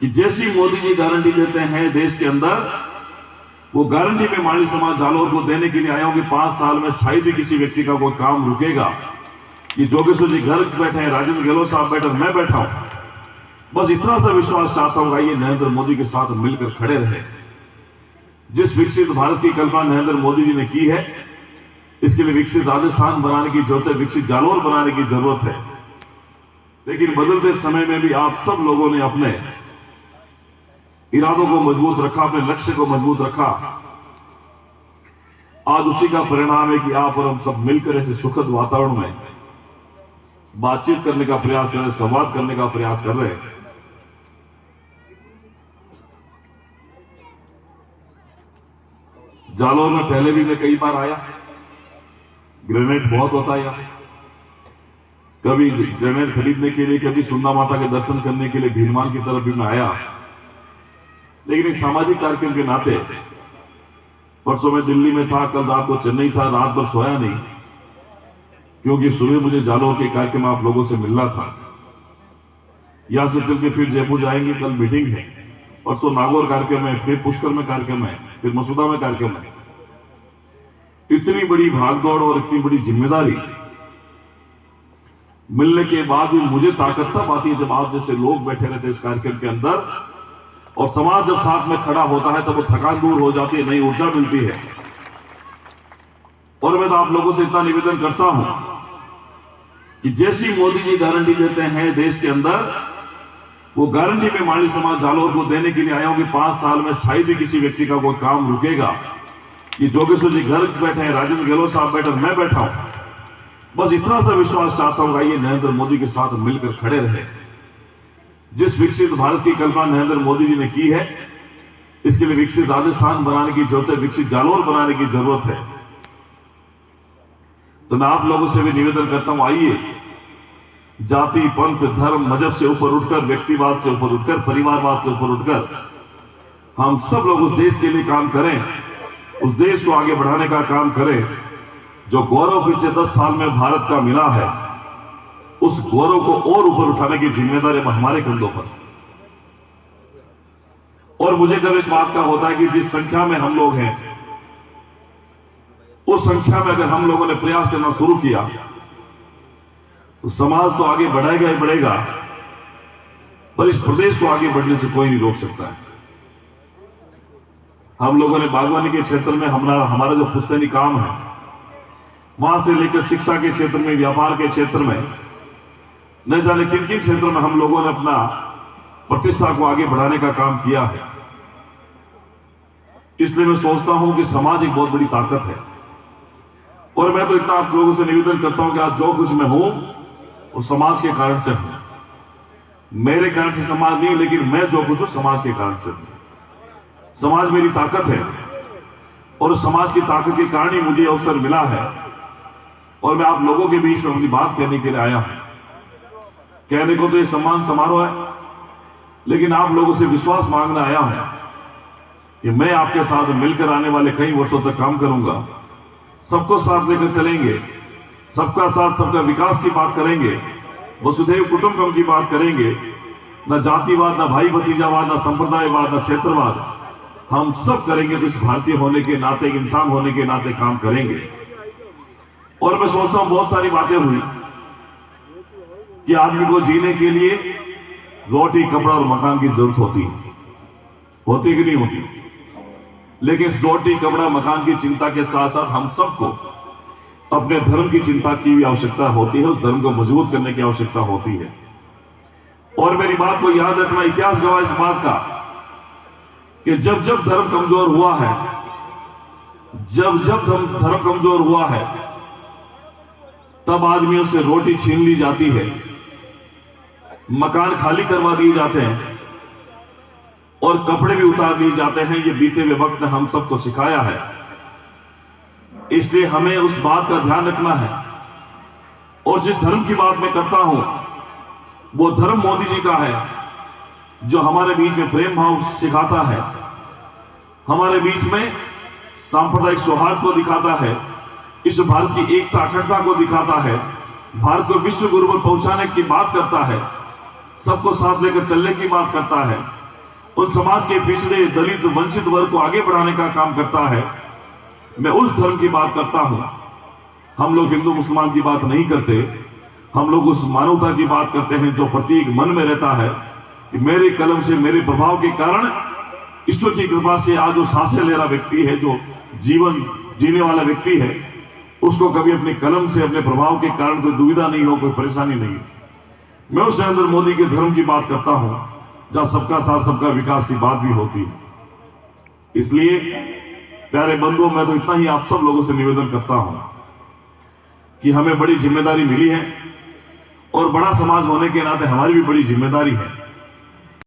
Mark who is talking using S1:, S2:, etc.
S1: कि जैसी मोदी जी गारंटी देते हैं देश के अंदर, वो गारंटी में माली समाज जालोर को देने के लिए आया हूं कि 5 साल में शायद ही किसी व्यक्ति का कोई काम रुकेगा। ये जोगेश्वर जी घर बैठे हैं, राजेंद्र गहलोत साहब बैठे, मैं बैठा हूं, बस इतना सा विश्वास चाहता हूं कि ये नरेंद्र मोदी के साथ मिलकर खड़े रहे। जिस विकसित भारत की कल्पना नरेंद्र मोदी जी ने की है, इसके लिए विकसित राजस्थान बनाने की जरूरत है, विकसित जालोर बनाने की जरूरत है। लेकिन बदलते समय में भी आप सब लोगों ने अपने इरादों को मजबूत रखा, अपने लक्ष्य को मजबूत रखा। आज उसी का परिणाम है कि आप और हम सब मिलकर ऐसे सुखद वातावरण में बातचीत करने का प्रयास कर रहे हैं, संवाद करने का प्रयास कर रहे हैं। जालोर में पहले भी मैं कई बार आया, ग्रेनेड बहुत होता है यहाँ, कभी ग्रेनेड खरीदने के लिए, कभी सुंदा माता के दर्शन करने के लिए भीलवाल की तरफ भी मैं आया। लेकिन इस सामाजिक कार्यक्रम के नाते परसों मैं दिल्ली में था, कल रात को चेन्नई था, रात भर सोया नहीं, क्योंकि सुबह मुझे जालोर के कार्यक्रम आप लोगों से मिलना था। यहां से चल के फिर जयपुर जाएंगे, कल मीटिंग है, परसों नागौर कार्यक्रम है, फिर पुष्कर में कार्यक्रम है, फिर मसूदा में कार्यक्रम है। इतनी बड़ी भागदौड़ और इतनी बड़ी जिम्मेदारी मिलने के बाद भी मुझे ताकत तब आती है जब आप जैसे लोग बैठे रहते इस कार्यक्रम के अंदर, और समाज जब साथ में खड़ा होता है तब वो थकान दूर हो जाती है, नई ऊर्जा मिलती है। और मैं तो आप लोगों से इतना निवेदन करता हूं कि जैसी मोदी जी गारंटी देते हैं देश के अंदर, वो गारंटी में माली समाज जालोर को देने के लिए आया हूं कि 5 साल में शायद ही किसी व्यक्ति का कोई काम रुकेगा। ये जोगेश्वर जी घर बैठे हैं, राजेंद्र गहलोत साहब बैठे, मैं बैठा हूं, बस इतना सा विश्वास चाहता हूं कि ये नरेंद्र मोदी के साथ मिलकर खड़े रहे। जिस विकसित भारत की कल्पना नरेंद्र मोदी जी ने की है, इसके लिए विकसित राजस्थान बनाने की जरूरत है, विकसित जालोर बनाने की जरूरत है। तो मैं आप लोगों से भी निवेदन करता हूं, आइए जाति, पंथ, धर्म, मजहब से ऊपर उठकर, व्यक्तिवाद से ऊपर उठकर, परिवारवाद से ऊपर उठकर हम सब लोग उस देश के लिए काम करें, उस देश को आगे बढ़ाने का काम करें। जो गौरव पिछले 10 साल में भारत का मिला है, उस गौरव को और ऊपर उठाने की जिम्मेदारी हमारे कंधों पर। और मुझे गर्व इस बात का होता है कि जिस संख्या में हम लोग हैं, उस संख्या में अगर हम लोगों ने प्रयास करना शुरू किया तो समाज तो आगे बढ़ेगा ही बढ़ेगा, पर इस प्रदेश को आगे बढ़ने से कोई नहीं रोक सकता है। हम लोगों ने बागवानी के क्षेत्र में हमारा जो पुश्तैनी काम है, वहां से लेकर शिक्षा के क्षेत्र में, व्यापार के क्षेत्र में, न जाने किन किन क्षेत्रों में हम लोगों ने अपना प्रतिष्ठा को आगे बढ़ाने का काम किया है। इसलिए मैं सोचता हूं कि समाज एक बहुत बड़ी ताकत है। और मैं तो इतना आप लोगों से निवेदन करता हूं कि आज जो कुछ मैं हूं वो समाज के कारण से हूं। मेरे कारण से समाज नहीं, लेकिन मैं जो कुछ हूं समाज के कारण से हूं। समाज मेरी ताकत है और समाज की ताकत के कारण ही मुझे अवसर मिला है। और मैं आप लोगों के बीच में अपनी बात कहने के लिए आया हूं। कहने को तो ये सम्मान समारोह है, लेकिन आप लोगों से विश्वास मांगने आया हूं कि मैं आपके साथ मिलकर आने वाले कई वर्षों तक काम करूंगा। सबको साथ लेकर चलेंगे, सबका साथ सबका विकास की बात करेंगे, वसुधैव कुटुंबकम की बात करेंगे। न जातिवाद, न भाई भतीजावाद, न संप्रदायवाद, न क्षेत्रवाद, हम सब करेंगे तो इस भारतीय होने के नाते, इंसान होने के नाते काम करेंगे। और मैं सोचता हूं बहुत सारी बातें हुई कि आदमी को जीने के लिए रोटी, कपड़ा और मकान की जरूरत होती कि नहीं होती। लेकिन इस रोटी, कपड़ा, मकान की चिंता के साथ साथ हम सबको अपने धर्म की चिंता की भी आवश्यकता होती है, उस धर्म को मजबूत करने की आवश्यकता होती है। और मेरी बात को याद रखना, इतिहास गवाह इस बात का कि जब जब धर्म कमजोर हुआ है, जब जब धर्म कमजोर हुआ है, तब आदमियों से रोटी छीन ली जाती है, मकान खाली करवा दिए जाते हैं और कपड़े भी उतार दिए जाते हैं। ये बीते हुए वक्त ने हम सबको सिखाया है। इसलिए हमें उस बात का ध्यान रखना है। और जिस धर्म की बात मैं करता हूं, वो धर्म मोदी जी का है, जो हमारे बीच में प्रेम भाव सिखाता है, हमारे बीच में सांप्रदायिक सौहार्द को दिखाता है, इस भारत की एकता अखंडता को दिखाता है, भारत को विश्व गुरु पर पहुंचाने की बात करता है, सबको साथ लेकर चलने की बात करता है। उन समाज के पिछड़े, दलित, वंचित वर्ग को आगे बढ़ाने का काम करता है। मैं उस धर्म की बात करता हूं। हम लोग हिंदू मुसलमान की बात नहीं करते, हम लोग उस मानवता की बात करते हैं जो प्रत्येक मन में रहता है कि मेरे कलम से, मेरे प्रभाव के कारण, ईश्वर की कृपा से आज जो सांसें ले रहा व्यक्ति है, जो जीवन जीने वाला व्यक्ति है, उसको कभी अपने कलम से, अपने प्रभाव के कारण कोई दुविधा नहीं हो, कोई परेशानी नहीं। मैं उस नरेंद्र मोदी के धर्म की बात करता हूं जहां सबका साथ, सबका विकास की बात भी होती है। इसलिए प्यारे बंधुओं, मैं तो इतना ही आप सब लोगों से निवेदन करता हूं कि हमें बड़ी जिम्मेदारी मिली है और बड़ा समाज होने के नाते हमारी भी बड़ी जिम्मेदारी है